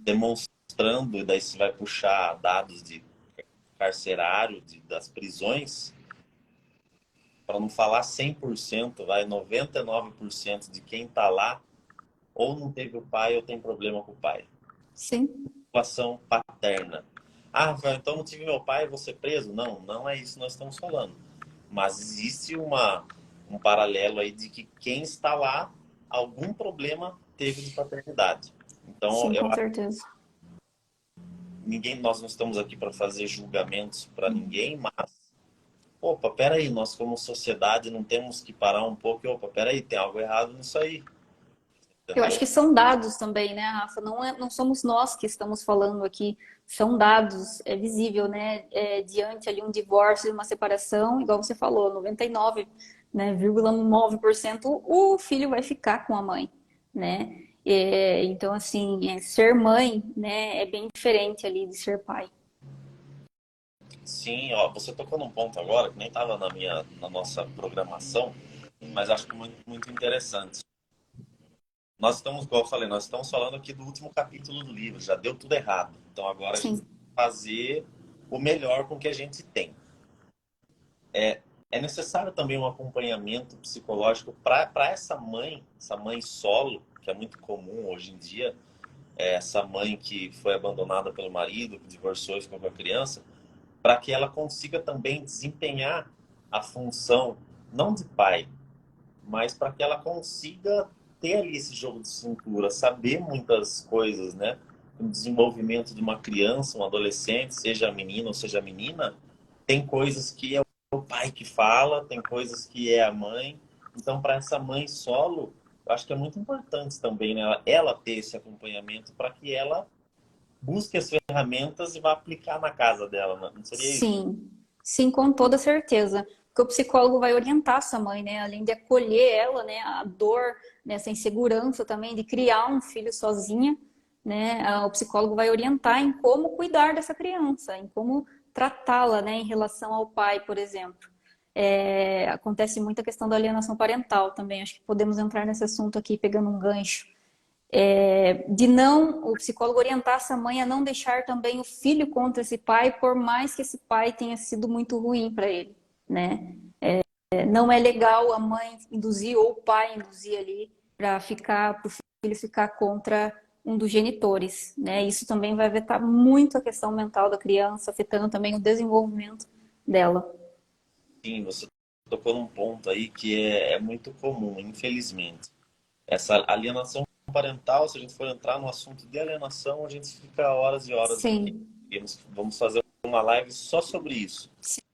Speaker 1: Demonstrando, e daí você vai puxar dados de carcerário, das prisões, para não falar 100%, vai 99% de quem está lá ou não teve o pai ou tem problema com o pai.
Speaker 2: sim,
Speaker 1: Situação paterna. Ah, Rafael, então não tive meu pai, vou ser preso? Não, não é isso que nós estamos falando. Mas existe um paralelo aí de que quem está lá, algum problema teve de paternidade. Então,
Speaker 2: sim,
Speaker 1: eu
Speaker 2: com
Speaker 1: acho
Speaker 2: certeza.
Speaker 1: que nós não estamos aqui para fazer julgamentos para ninguém, mas, opa, peraí, nós como sociedade não temos que parar um pouco e, opa, peraí, tem algo errado nisso aí,
Speaker 2: Eu acho
Speaker 1: entendeu?
Speaker 2: que são dados também, né, Rafa? Não somos nós que estamos falando aqui, são dados, é visível, né? Diante ali um divórcio e uma separação, igual você falou, 99, né, 0,9% o filho vai ficar com a mãe, né? Então, assim, ser mãe, né, é bem diferente ali de ser pai.
Speaker 1: Sim, ó, você tocou num ponto agora que nem estava na nossa programação, mas acho que muito, muito interessante. Nós estamos, como eu falei, nós estamos falando aqui do último capítulo do livro, já deu tudo errado. Então agora a gente tem
Speaker 2: Sim,
Speaker 1: que fazer o melhor com o que a gente tem. É necessário também um acompanhamento psicológico para essa mãe solo, que é muito comum hoje em dia, essa mãe que foi abandonada pelo marido, que divorciou e ficou com a criança, para que ela consiga também desempenhar a função, não de pai, mas para que ela consiga ter ali esse jogo de cintura, saber muitas coisas, né? O desenvolvimento de uma criança, um adolescente, seja menino ou seja menina, tem coisas que é o pai que fala, tem coisas que é a mãe. Então, para essa mãe solo, eu acho que é muito importante também, né? Ela ter esse acompanhamento para que ela busque as ferramentas e vá aplicar na casa dela, né? Não seria isso?
Speaker 2: sim, sim, com toda certeza. Porque o psicólogo vai orientar essa mãe, né? Além de acolher ela, né? A dor, né? Essa insegurança também de criar um filho sozinha, né? O psicólogo vai orientar em como cuidar dessa criança, em como tratá-la, né? Em relação ao pai, por exemplo. Acontece muita questão da alienação parental também. Acho que podemos entrar nesse assunto aqui pegando um gancho. De não, o psicólogo orientar essa mãe a não deixar também o filho contra esse pai, por mais que esse pai tenha sido muito ruim para ele, né? Não é legal a mãe induzir ou o pai induzir ali para o filho ficar contra um dos genitores, né? Isso também vai afetar muito a questão mental da criança, afetando também o desenvolvimento dela.
Speaker 1: Sim, você tocou num ponto aí que é muito comum, infelizmente. Essa alienação parental, se a gente for entrar no assunto de alienação, a gente fica horas e horas aqui.
Speaker 2: Sim,
Speaker 1: Vamos fazer uma live só sobre isso.
Speaker 2: sim.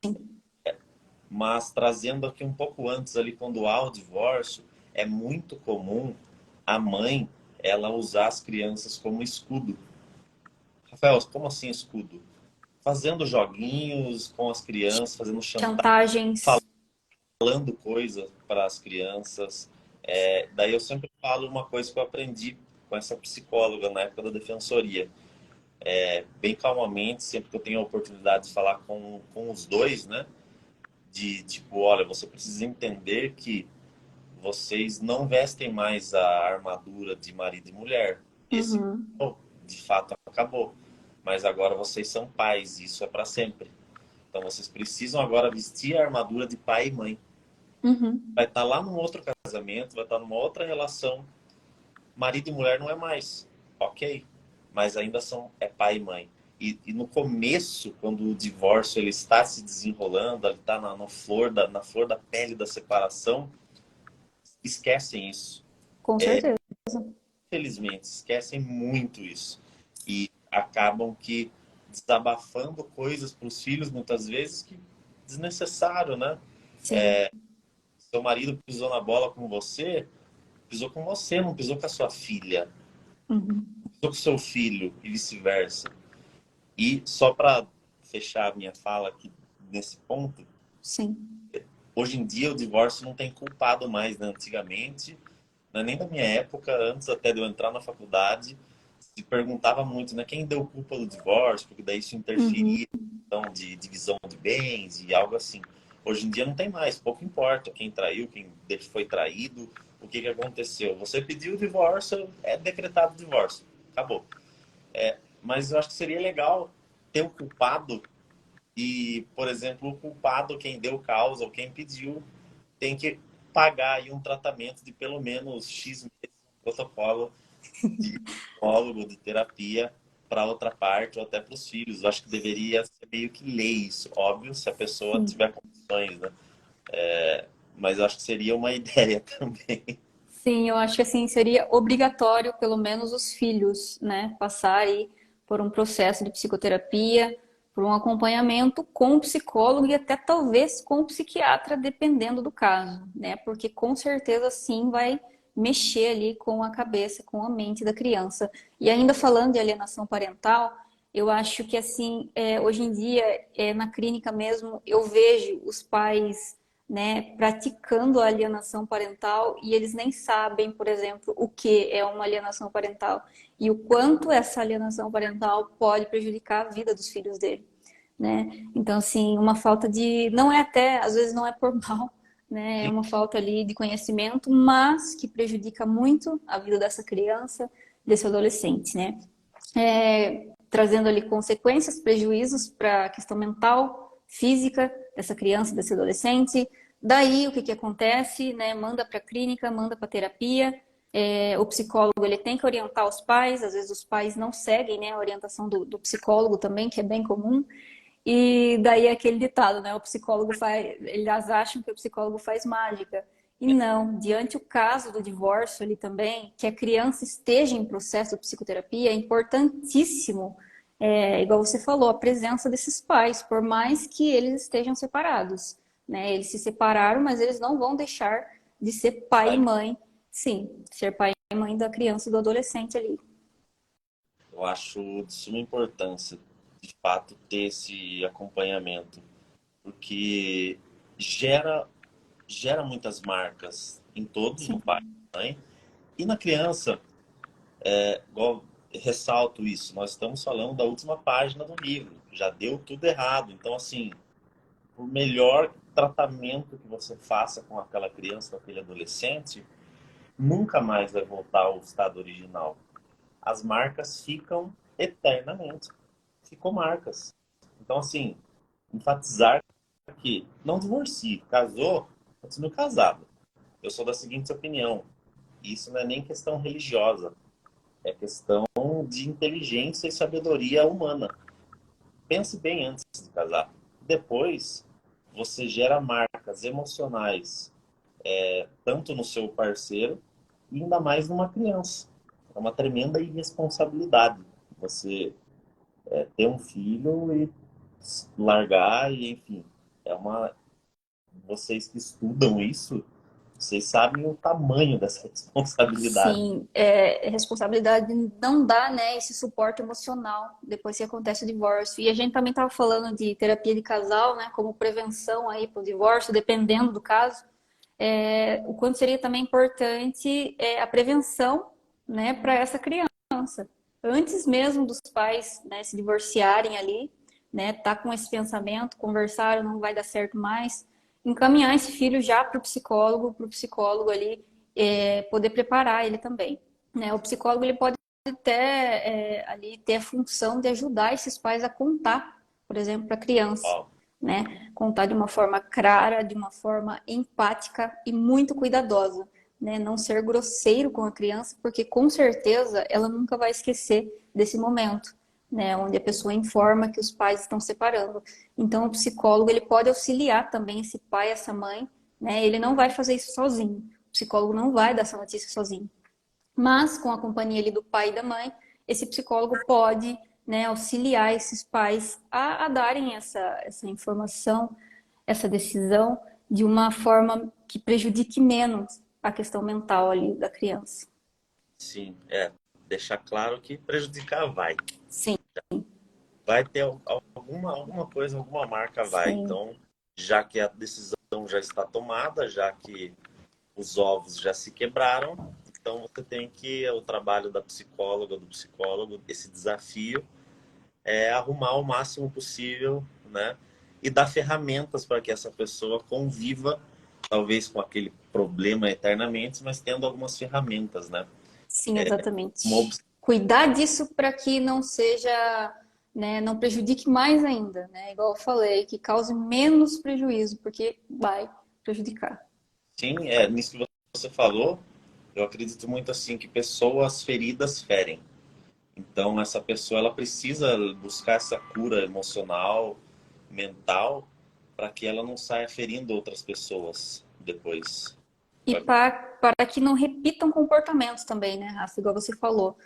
Speaker 1: Mas trazendo aqui um pouco antes ali, quando há o divórcio, é muito comum a mãe ela usar as crianças como escudo. Rafael, como assim escudo? Fazendo joguinhos com as crianças, fazendo chantagem,
Speaker 2: Chantagens.
Speaker 1: falando coisas para as crianças. Daí eu sempre falo uma coisa que eu aprendi com essa psicóloga na época da defensoria. Bem calmamente, sempre que eu tenho a oportunidade de falar com os dois, né? De tipo, olha, você precisa entender que vocês não vestem mais a armadura de marido e mulher. Esse,
Speaker 2: Uhum,
Speaker 1: de fato, acabou. Mas agora vocês são pais, e isso é para sempre. Então vocês precisam agora vestir a armadura de pai e mãe.
Speaker 2: uhum.
Speaker 1: Vai estar lá num outro casamento, vai estar numa outra relação. Marido e mulher não é mais, ok? Mas ainda é pai e mãe. E no começo, quando o divórcio ele está se desenrolando, ele está na flor da pele da separação, esquecem isso.
Speaker 2: Com certeza.
Speaker 1: Infelizmente, esquecem muito isso. E acabam que desabafando coisas para os filhos, muitas vezes, que desnecessário, né?
Speaker 2: Sim.
Speaker 1: Seu marido pisou na bola pisou com você, não pisou com a sua filha,
Speaker 2: Uhum.
Speaker 1: pisou com seu filho e vice-versa. E só para fechar a minha fala aqui nesse ponto,
Speaker 2: Sim.
Speaker 1: hoje em dia o divórcio não tem culpado mais, né? Antigamente, não é nem da minha época, antes até de eu entrar na faculdade, se perguntava muito, né? Quem deu culpa do divórcio, porque daí isso
Speaker 2: Uhum.
Speaker 1: interferia em questão de divisão de bens e algo assim. Hoje em dia não tem mais, pouco importa quem traiu, quem foi traído, o que que aconteceu. Você pediu o divórcio, é decretado o divórcio, acabou. Mas eu acho que seria legal ter o culpado e, por exemplo, o culpado, quem deu causa ou quem pediu, tem que pagar aí um tratamento de pelo menos X meses de protocolo de psicólogo, de terapia para outra parte ou até para os filhos. Eu acho que deveria ser meio que lei isso, óbvio, se a pessoa
Speaker 2: Sim.
Speaker 1: tiver condições, né? Mas eu acho que seria uma ideia também.
Speaker 2: Sim, eu acho que assim seria obrigatório, pelo menos os filhos, né, passarem por um processo de psicoterapia, por um acompanhamento com o psicólogo e até talvez com o psiquiatra, dependendo do caso, né? Porque com certeza sim vai mexer ali com a cabeça, com a mente da criança. E ainda falando de alienação parental, eu acho que assim, hoje em dia, na clínica mesmo, eu vejo os pais, né, praticando a alienação parental e eles nem sabem, por exemplo, o que é uma alienação parental e o quanto essa alienação parental pode prejudicar a vida dos filhos dele, né? Então, assim, uma falta de, não é até, às vezes não é por mal, né? É uma falta ali de conhecimento, mas que prejudica muito a vida dessa criança, desse adolescente, né? Trazendo ali consequências, prejuízos para a questão mental, física dessa criança, desse adolescente. Daí o que, que acontece, né? Manda para a clínica, manda para terapia. O psicólogo ele tem que orientar os pais, às vezes os pais não seguem, né, a orientação do psicólogo também, que é bem comum. E daí é aquele ditado, né? O psicólogo faz, eles acham que o psicólogo faz mágica. E não, diante o caso do divórcio ali também, que a criança esteja em processo de psicoterapia, é importantíssimo, igual você falou, a presença desses pais, por mais que eles estejam separados, né? Eles se separaram, mas eles não vão deixar de ser pai e mãe, sim, ser pai e mãe da criança e do adolescente ali.
Speaker 1: Eu acho de suma importância, de fato, ter esse acompanhamento, porque gera, gera muitas marcas em todos, no
Speaker 2: Sim,
Speaker 1: pai e na mãe. E na criança, igual ressalto isso, nós estamos falando da última página do livro, já deu tudo errado. Então, assim, o melhor tratamento que você faça com aquela criança, com aquele adolescente, nunca mais vai voltar ao estado original. As marcas ficam eternamente. Ficam marcas. Então, assim, enfatizar que não divorcie. Casou, continue casado. Eu sou da seguinte opinião. Isso não é nem questão religiosa. É questão de inteligência e sabedoria humana. Pense bem antes de casar. Depois, você gera marcas emocionais, tanto no seu parceiro e ainda mais numa criança. É uma tremenda irresponsabilidade você ter um filho e largar e, enfim, é uma... Vocês que estudam isso, vocês sabem o tamanho dessa responsabilidade.
Speaker 2: Sim, é responsabilidade de não dar, né, esse suporte emocional depois que acontece o divórcio. E a gente também estava falando de terapia de casal, né, como prevenção aí para o divórcio, dependendo do caso. O quanto seria também importante a prevenção, né, para essa criança. Antes mesmo dos pais, né, se divorciarem ali, né, tá com esse pensamento, conversaram, não vai dar certo mais, encaminhar esse filho já para o psicólogo ali poder preparar ele também, né? O psicólogo ele pode até ali ter a função de ajudar esses pais a contar, por exemplo, para a criança,
Speaker 1: Ó,
Speaker 2: né? Contar de uma forma clara, de uma forma empática e muito cuidadosa, né? Não ser grosseiro com a criança, porque com certeza ela nunca vai esquecer desse momento, né? Onde a pessoa informa que os pais estão separando. Então, o psicólogo ele pode auxiliar também esse pai, essa mãe, né? Ele não vai fazer isso sozinho. O psicólogo não vai dar essa notícia sozinho. Mas, com a companhia ali do pai e da mãe, esse psicólogo pode, né, auxiliar esses pais a darem essa informação, essa decisão, de uma forma que prejudique menos a questão mental ali da criança.
Speaker 1: sim, deixar claro que prejudicar vai.
Speaker 2: Sim,
Speaker 1: Vai ter alguma coisa, alguma marca vai.
Speaker 2: sim.
Speaker 1: Então, já que a decisão já está tomada, já que os ovos já se quebraram, então você tem que, o trabalho da psicóloga, do psicólogo, esse desafio é arrumar o máximo possível, né? E dar ferramentas para que essa pessoa conviva, talvez com aquele problema eternamente, mas tendo algumas ferramentas, né?
Speaker 2: Sim,
Speaker 1: Uma
Speaker 2: exatamente. Cuidar disso para que não seja, né, não prejudique mais ainda, né? Igual eu falei, que cause menos prejuízo, porque vai prejudicar.
Speaker 1: Sim, nisso que você falou, eu acredito muito assim que pessoas feridas ferem. Então essa pessoa ela precisa buscar essa cura emocional, mental, para que ela não saia ferindo outras pessoas depois.
Speaker 2: E para que não repitam comportamentos também, né, Rafa? Igual você falou.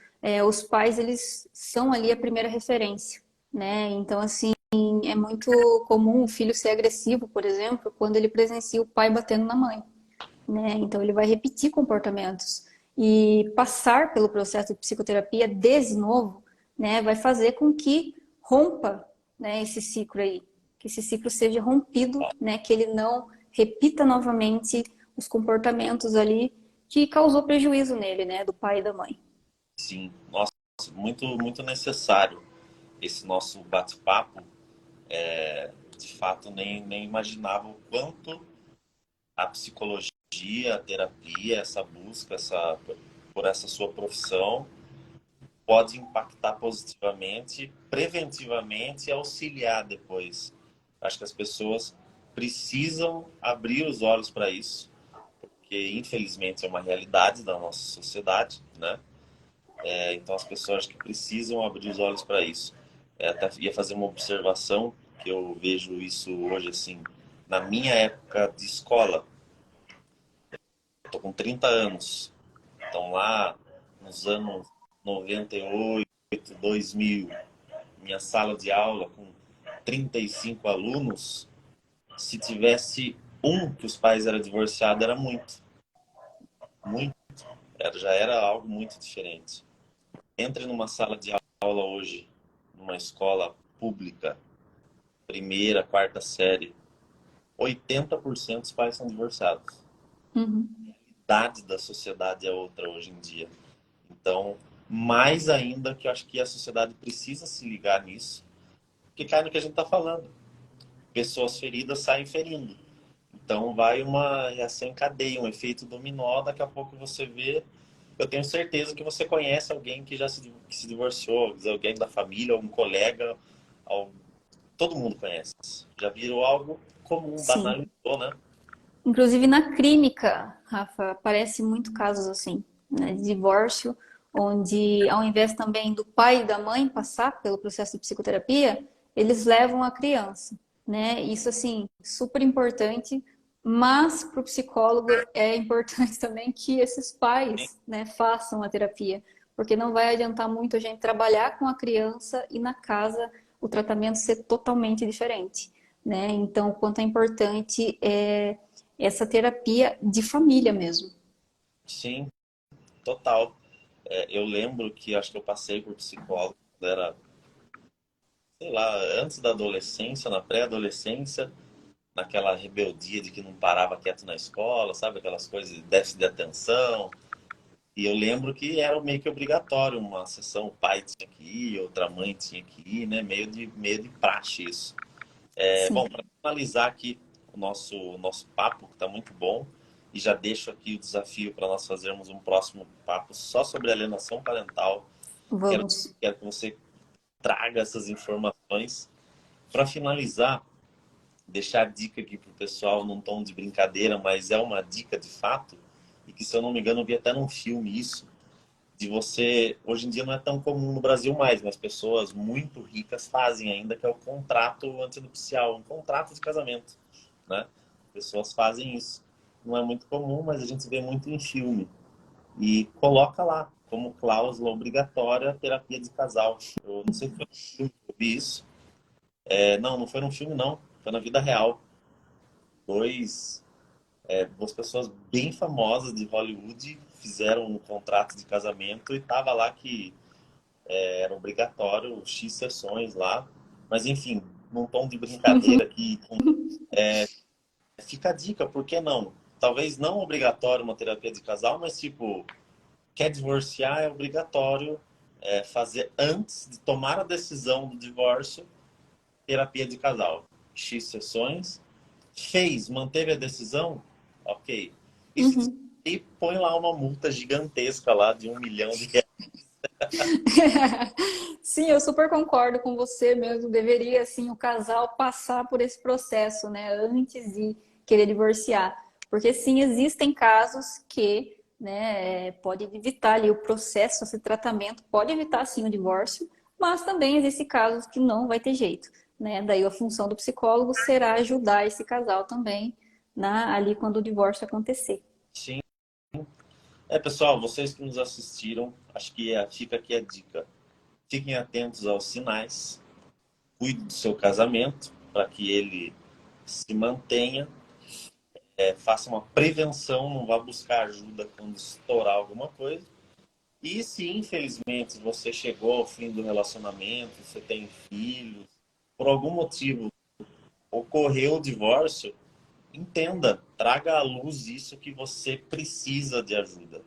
Speaker 2: Os pais, eles são ali a primeira referência, né? Então, assim, é muito comum o filho ser agressivo, por exemplo, quando ele presencia o pai batendo na mãe, né? Então, ele vai repetir comportamentos. E passar pelo processo de psicoterapia de novo, né, vai fazer com que rompa, né, esse ciclo aí, que esse ciclo seja rompido, né, que ele não repita novamente os comportamentos ali que causou prejuízo nele, né, do pai e da mãe.
Speaker 1: Sim, nossa, muito muito necessário esse nosso bate-papo. De fato, nem imaginava o quanto a psicologia, a terapia, essa busca, por essa sua profissão pode impactar positivamente, preventivamente e auxiliar depois. Acho que as pessoas precisam abrir os olhos para isso, porque infelizmente é uma realidade da nossa sociedade, né? Então as pessoas acho que precisam abrir os olhos para isso. Até ia fazer uma observação que eu vejo isso hoje assim, na minha época de escola, eu tô com 30 anos. Então lá nos anos 98, 2000, minha sala de aula com 35 alunos, se tivesse um que os pais eram divorciados, era muito. Muito. Já era algo muito diferente. Entre numa sala de aula hoje, numa escola pública, primeira, quarta série, 80% dos pais são divorciados.
Speaker 2: Uhum.
Speaker 1: A idade da sociedade é outra hoje em dia. Então, mais ainda que eu acho que a sociedade precisa se ligar nisso, porque cai no que a gente está falando. Pessoas feridas saem ferindo. Então vai uma reação em cadeia, um efeito dominó. Daqui a pouco você vê. Eu tenho certeza que você conhece alguém que se divorciou, alguém da família, algum colega, todo mundo conhece. Já virou algo comum,
Speaker 2: Sim.
Speaker 1: banalizou, né?
Speaker 2: Inclusive na clínica, Rafa, aparece muito casos assim, né, de divórcio, onde ao invés também do pai e da mãe passar pelo processo de psicoterapia, eles levam a criança, né? Isso assim, super importante, mas para o psicólogo é importante também que esses pais, né, façam a terapia, porque não vai adiantar muito a gente trabalhar com a criança e na casa o tratamento ser totalmente diferente, né? Então, o quanto é importante é essa terapia de família mesmo.
Speaker 1: Sim, total. Eu lembro que acho que eu passei por psicólogo quando era, sei lá, antes da adolescência, na pré-adolescência, naquela rebeldia de que não parava quieto na escola, sabe? Aquelas coisas de déficit de atenção. E eu lembro que era meio que obrigatório uma sessão, o pai tinha que ir, outra mãe tinha que ir, né? Meio de praxe isso. Bom,
Speaker 2: Sim,
Speaker 1: para finalizar aqui o nosso papo, que está muito bom, e já deixo aqui o desafio para nós fazermos um próximo papo só sobre alienação parental. Quero,
Speaker 2: vamos.
Speaker 1: quero que você traga essas informações. Para finalizar, deixar a dica aqui para o pessoal, num tom de brincadeira, mas é uma dica de fato, e que, se eu não me engano, eu vi até num filme isso, de você, hoje em dia não é tão comum no Brasil mais, mas pessoas muito ricas fazem ainda, que é o contrato antinupcial, um contrato de casamento, né? Pessoas fazem isso. Não é muito comum, mas a gente vê muito em filme. E coloca lá, como cláusula obrigatória, a terapia de casal. Eu não sei se foi no filme que eu vi isso. Não, não foi num filme, não. Foi na vida real. Dois, duas pessoas bem famosas de Hollywood fizeram um contrato de casamento e tava lá que era obrigatório X sessões lá. Mas enfim, num tom de brincadeira aqui, fica a dica, por que não? Talvez não obrigatório uma terapia de casal, mas tipo, quer divorciar é obrigatório fazer antes de tomar a decisão do divórcio, terapia de casal. X sessões. Fez, manteve a decisão? Ok. E se
Speaker 2: Uhum.
Speaker 1: desistir, põe lá uma multa gigantesca lá de 1 milhão de reais.
Speaker 2: Sim, eu super concordo com você mesmo. Deveria, assim, o casal passar por esse processo, né, antes de querer divorciar. Porque, sim, existem casos que, né, pode evitar ali o processo, esse tratamento, pode evitar, sim, o divórcio, mas também existem casos que não vai ter jeito, né? Daí a função do psicólogo será ajudar esse casal também, ali quando o divórcio acontecer.
Speaker 1: Sim. Pessoal, vocês que nos assistiram, acho que fica aqui a dica. Fiquem atentos aos sinais, cuide do seu casamento para que ele se mantenha, faça uma prevenção, não vá buscar ajuda quando estourar alguma coisa. E se infelizmente você chegou ao fim do relacionamento, você tem filhos, por algum motivo ocorreu o divórcio, entenda, traga à luz isso que você precisa de ajuda.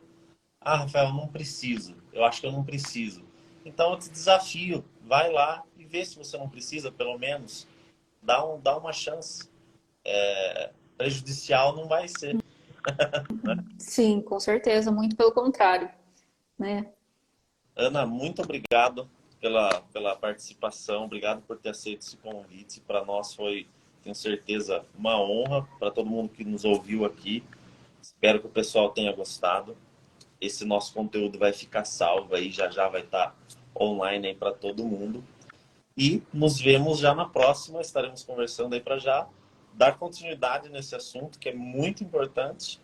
Speaker 1: Ah, Rafael, não preciso. Eu acho que eu não preciso. Então eu te desafio, vai lá e vê se você não precisa, pelo menos. Dá uma chance. Prejudicial não vai ser.
Speaker 2: Sim, com certeza, muito pelo contrário, né?
Speaker 1: Ana, muito obrigado pela participação. Obrigado por ter aceito esse convite. Para nós foi, tenho certeza, uma honra. Para todo mundo que nos ouviu aqui. Espero que o pessoal tenha gostado. Esse nosso conteúdo vai ficar salvo aí, já já vai estar online aí para todo mundo. E nos vemos já na próxima. Estaremos conversando aí para já dar continuidade nesse assunto que é muito importante.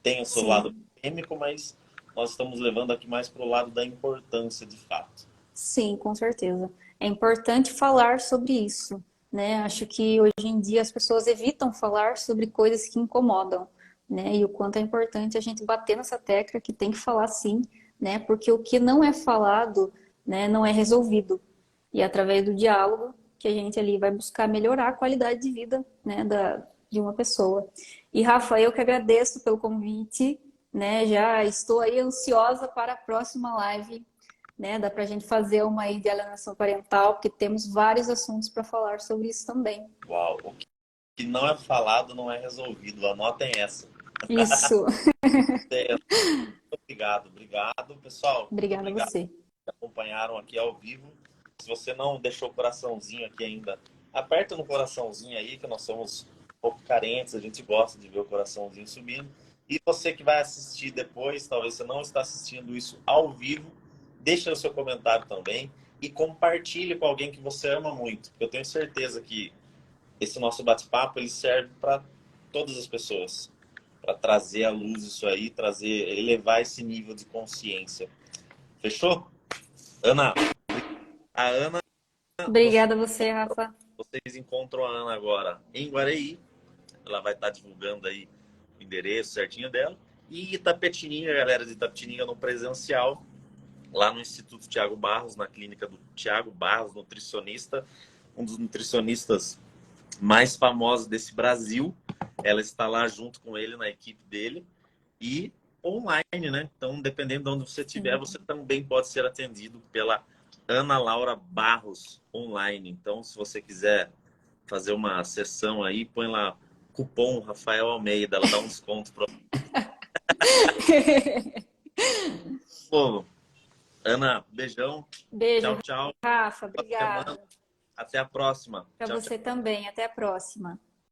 Speaker 1: Tem o seu lado
Speaker 2: Sim.
Speaker 1: polêmico, mas nós estamos levando aqui mais para o lado da importância de fato.
Speaker 2: Sim, com certeza. É importante falar sobre isso, né? Acho que hoje em dia as pessoas evitam falar sobre coisas que incomodam, né? E o quanto é importante a gente bater nessa tecla que tem que falar sim, né? Porque o que não é falado, né, não é resolvido. E é através do diálogo que a gente ali vai buscar melhorar a qualidade de vida, né, de uma pessoa. E Rafa, eu que agradeço pelo convite, né? Já estou aí ansiosa para a próxima live, né? Dá para a gente fazer uma aí de alienação parental, porque temos vários assuntos para falar sobre isso também.
Speaker 1: Uau, o que não é falado não é resolvido. Anotem essa.
Speaker 2: Isso.
Speaker 1: Muito obrigado, obrigado, pessoal. Muito
Speaker 2: Obrigada a
Speaker 1: obrigado
Speaker 2: você.
Speaker 1: que acompanharam aqui ao vivo. Se você não deixou o coraçãozinho aqui ainda, aperta no coraçãozinho aí, que nós somos um pouco carentes, a gente gosta de ver o coraçãozinho subindo. E você que vai assistir depois, talvez você não está assistindo isso ao vivo, deixa o seu comentário também e compartilhe com alguém que você ama muito. Eu tenho certeza que esse nosso bate-papo ele serve para todas as pessoas, para trazer à luz isso aí, trazer, elevar esse nível de consciência. Fechou? Ana, a Ana,
Speaker 2: Obrigada a você, Rafa.
Speaker 1: vocês encontram a Ana agora em Guareí. Ela vai estar divulgando aí o endereço certinho dela. E Itapetininga, galera de Itapetininga no presencial, lá no Instituto Tiago Barros, na clínica do Tiago Barros, nutricionista, um dos nutricionistas mais famosos desse Brasil. Ela está lá junto com ele, na equipe dele. E online, né? Então, dependendo de onde você estiver,
Speaker 2: Sim.
Speaker 1: você também pode ser atendido pela Ana Laura Barros online. Então, se você quiser fazer uma sessão aí, põe lá cupom Rafael Almeida, ela dá um desconto para o povo. Ana, beijão.
Speaker 2: Beijo,
Speaker 1: Tchau, tchau.
Speaker 2: Rafa.
Speaker 1: Boa semana.
Speaker 2: Obrigada.
Speaker 1: Até a próxima.
Speaker 2: Para
Speaker 1: Tchau, tchau.
Speaker 2: você também. Até a próxima.